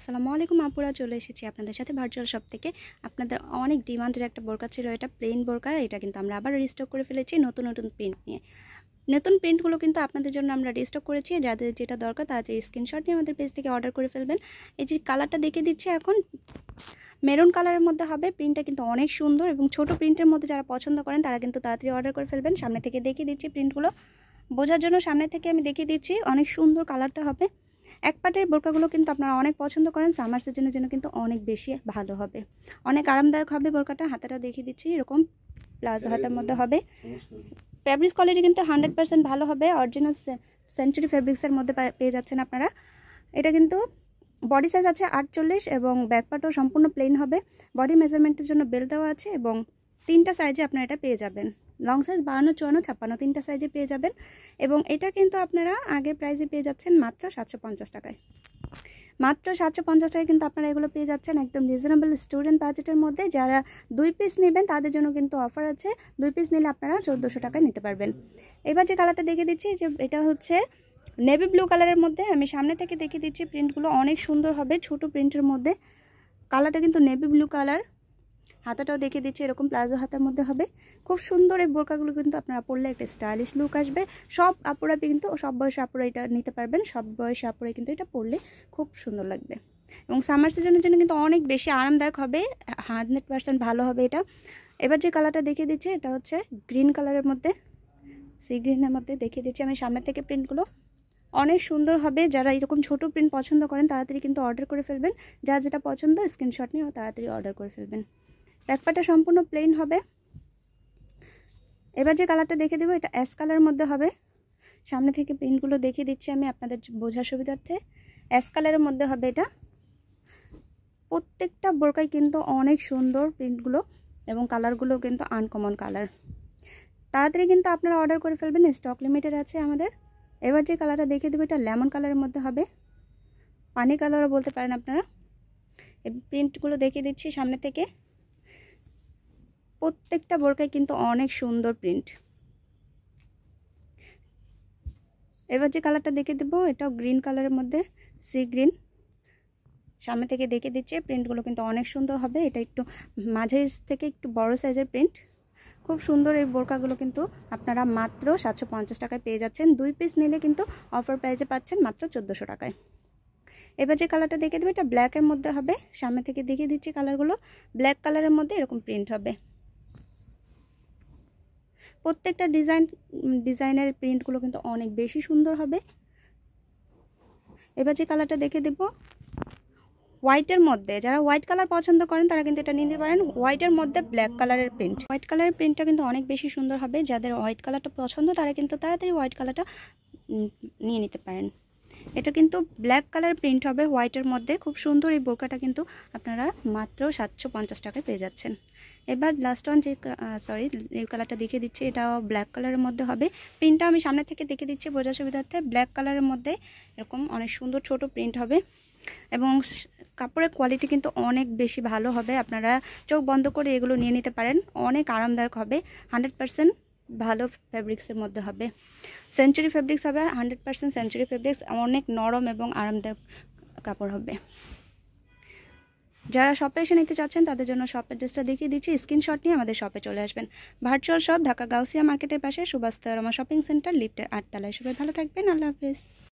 আসসালামু আলাইকুম আপুরা, চলে এসেছি আপনাদের সাথে ভার্চুয়াল শপ থেকে। আপনাদের অনেক ডিমান্ডের একটা বোরকা ছিল, এটা প্লেন বোরকা। এটা কিন্তু আমরা আবার রিস্টক করে ফেলেছি নতুন নতুন প্রিন্ট নিয়ে। নতুন প্রিন্টগুলো কিন্তু আপনাদের জন্য আমরা রিস্টক করেছি। যাদের যেটা দরকার তাড়াতাড়ি স্ক্রিনশট নিয়ে আমাদের পেজ থেকে অর্ডার করে ফেলবেন। এই যে কালারটা দেখে দিচ্ছি, এখন মেরুন কালারের মধ্যে হবে। প্রিন্টটা কিন্তু অনেক সুন্দর এবং ছোট প্রিন্টের মধ্যে যারা পছন্দ করেন তারা কিন্তু তাড়াতাড়ি অর্ডার করে ফেলবেন। সামনে থেকে দেখিয়ে দিচ্ছি প্রিন্টগুলো বোঝার জন্য, সামনে থেকে আমি দেখিয়ে দিচ্ছি। অনেক সুন্দর কালারটা হবে। এক পাটের বোরকাগুলো কিন্তু আপনারা অনেক পছন্দ করেন, সামার সিজনের জন্য কিন্তু অনেক বেশি ভালো হবে, অনেক আরামদায়ক হবে বোরকাটা। হাতাটা দেখিয়ে দিচ্ছি, এরকম প্লাজো হাতের মধ্যে হবে। ফ্যাব্রিক্স কোয়ালিটি কিন্তু 100% ভালো হবে। অরিজিনাল সেঞ্চুরি ফ্যাব্রিক্সের মধ্যে পেয়ে যাচ্ছেন আপনারা। এটা কিন্তু বডি সাইজ আছে 48 এবং ব্যাক পার্টও সম্পূর্ণ প্লেন হবে। বডি মেজারমেন্টের জন্য বেল্ট দেওয়া আছে এবং 3টা সাইজে আপনারা এটা পেয়ে যাবেন। লং সাইজ 52, 54, 56 3টা সাইজে পেয়ে যাবেন। এবং এটা কিন্তু আপনারা আগের প্রাইসে পেয়ে যাচ্ছেন মাত্র 750 টাকায়। মাত্র 750 টাকায় কিন্তু আপনারা এগুলো পেয়ে যাচ্ছেন একদম রিজনেবল স্টুডেন্ট বাজেটের মধ্যে। যারা 2 পিস নেবেন তাদের জন্য কিন্তু অফার আছে। 2 পিস নিলে আপনারা 1400 টাকায় নিতে পারবেন। এবার যে কালারটা দেখে দিচ্ছি, যে এটা হচ্ছে নেভি ব্লু কালারের মধ্যে। আমি সামনে থেকে দেখিয়ে দিচ্ছি, প্রিন্টগুলো অনেক সুন্দর হবে ছোট প্রিন্টের মধ্যে। কালারটা কিন্তু নেভি ব্লু কালার। হাতাটাও দেখিয়ে দিচ্ছি, এরকম প্লাজো হাতার মধ্যে হবে। খুব সুন্দর এই বোরকাগুলো কিন্তু আপনারা পরলে একটা স্টাইলিশ লুক আসবে। সব আপুরা কিন্তু, সব বয়সী আপুরা এটা নিতে পারবেন। সব বয়সী আপুরা কিন্তু এটা পরলে খুব সুন্দর লাগবে এবং সামার সিজনের জন্য কিন্তু অনেক বেশি আরামদায়ক হবে। 100% ভালো হবে এটা। এবার যে কালারটা দেখিয়ে দিচ্ছি, এটা হচ্ছে গ্রিন কালারের মধ্যে, সি গ্রিনের মধ্যে দেখিয়ে দিচ্ছি আমি সামনে থেকে। প্রিন্টগুলো অনেক সুন্দর হবে। যারা এরকম ছোট প্রিন্ট পছন্দ করেন তাড়াতাড়ি কিন্তু অর্ডার করে ফেলবেন। যা যেটা পছন্দ স্ক্রিনশট নিয়ে তাড়াতাড়ি অর্ডার করে ফেলবেন। ব্যাকপার্টটা সম্পূর্ণ প্লেন হবে। এবার যে কালারটা দেখে দেবো, এটা অ্যাশ কালারের মধ্যে হবে। সামনে থেকে প্রিন্টগুলো দেখিয়ে দিচ্ছি আমি আপনাদের বোঝার সুবিধার্থে। অ্যাশ কালারের মধ্যে হবে এটা। প্রত্যেকটা বোরকায় কিন্তু অনেক সুন্দর প্রিন্টগুলো এবং কালারগুলো কিন্তু আনকমন কালার। তাড়াতাড়ি কিন্তু আপনারা অর্ডার করে ফেলবেন, স্টক লিমিটেড আছে আমাদের। এবার যে কালারটা দেখিয়ে দেবো, এটা লেমন কালারের মধ্যে হবে, পানি কালারও বলতে পারেন আপনারা। এই প্রিন্টগুলো দেখিয়ে দিচ্ছি সামনে থেকে। প্রত্যেকটা বোরকায় কিন্তু অনেক সুন্দর প্রিন্ট। এবার যে কালারটা দেখে দেবো, এটাও গ্রিন কালারের মধ্যে, সি গ্রিন। সামনে থেকে দেখে দিচ্ছে, প্রিন্টগুলো কিন্তু অনেক সুন্দর হবে। এটা একটু মাঝের থেকে একটু বড় সাইজের প্রিন্ট। খুব সুন্দর এই বোরকাগুলো কিন্তু আপনারা মাত্র 750 টাকায় পেয়ে যাচ্ছেন। 2 পিস নিলে কিন্তু অফার প্রাইসে পাচ্ছেন মাত্র 1400 টাকায়। এবার যে কালারটা দেখে দেবো, এটা ব্ল্যাকের মধ্যে হবে। সামনে থেকে দেখিয়ে দিচ্ছি কালারগুলো। ব্ল্যাক কালারের মধ্যে এরকম প্রিন্ট হবে। প্রত্যেকটা ডিজাইনের প্রিন্টগুলো কিন্তু অনেক বেশি সুন্দর হবে। এবার যে কালারটা দেখে দেব, হোয়াইটের মধ্যে, যারা হোয়াইট কালার পছন্দ করেন তারা কিন্তু এটা নিতে পারেন। হোয়াইটের মধ্যে ব্ল্যাক কালারের প্রিন্ট। হোয়াইট কালারের প্রিন্টটা কিন্তু অনেক বেশি সুন্দর হবে। যাদের হোয়াইট কালারটা পছন্দ তারা কিন্তু তাড়াতাড়ি হোয়াইট কালারটা নিয়ে নিতে পারেন। এটা কিন্তু ব্ল্যাক কালার প্রিন্ট হবে হোয়াইটের মধ্যে। খুব সুন্দর এই বোরকাটা কিন্তু আপনারা মাত্র 750 টাকায় পেয়ে যাচ্ছেন। এবার লাস্ট ওয়ান যে এই কালারটা দেখিয়ে দিচ্ছি, এটাও ব্ল্যাক কালারের মধ্যে হবে। প্রিন্টটা আমি সামনে থেকে দেখে দিচ্ছি বোঝার সুবিধার্থে। ব্ল্যাক কালারের মধ্যে এরকম অনেক সুন্দর ছোট প্রিন্ট হবে এবং কাপড়ের কোয়ালিটি কিন্তু অনেক বেশি ভালো হবে। আপনারা চোখ বন্ধ করে এগুলো নিয়ে নিতে পারেন, অনেক আরামদায়ক হবে। 100% ভালো ফ্যাব্রিক্সের মধ্যে হবে। সেঞ্চুরি ফ্যাব্রিক্স হবে, 100% সেঞ্চুরি ফ্যাব্রিক্স। অনেক নরম এবং আরামদায়ক কাপড় হবে। যারা শপে এসে নিতে চাচ্ছেন তাদের জন্য শপ অ্যাড্রেসটা দেখিয়ে দিচ্ছি। স্ক্রিনশট নিয়ে আমাদের শপে চলে আসবেন। ভার্চুয়াল শপ, ঢাকা গাউসিয়া মার্কেটের পাশে সুভাষ তৈরমা শপিং সেন্টার, লিফটের 8 তলায়। সবাই ভালো থাকবেন, আল্লাহ হাফেজ।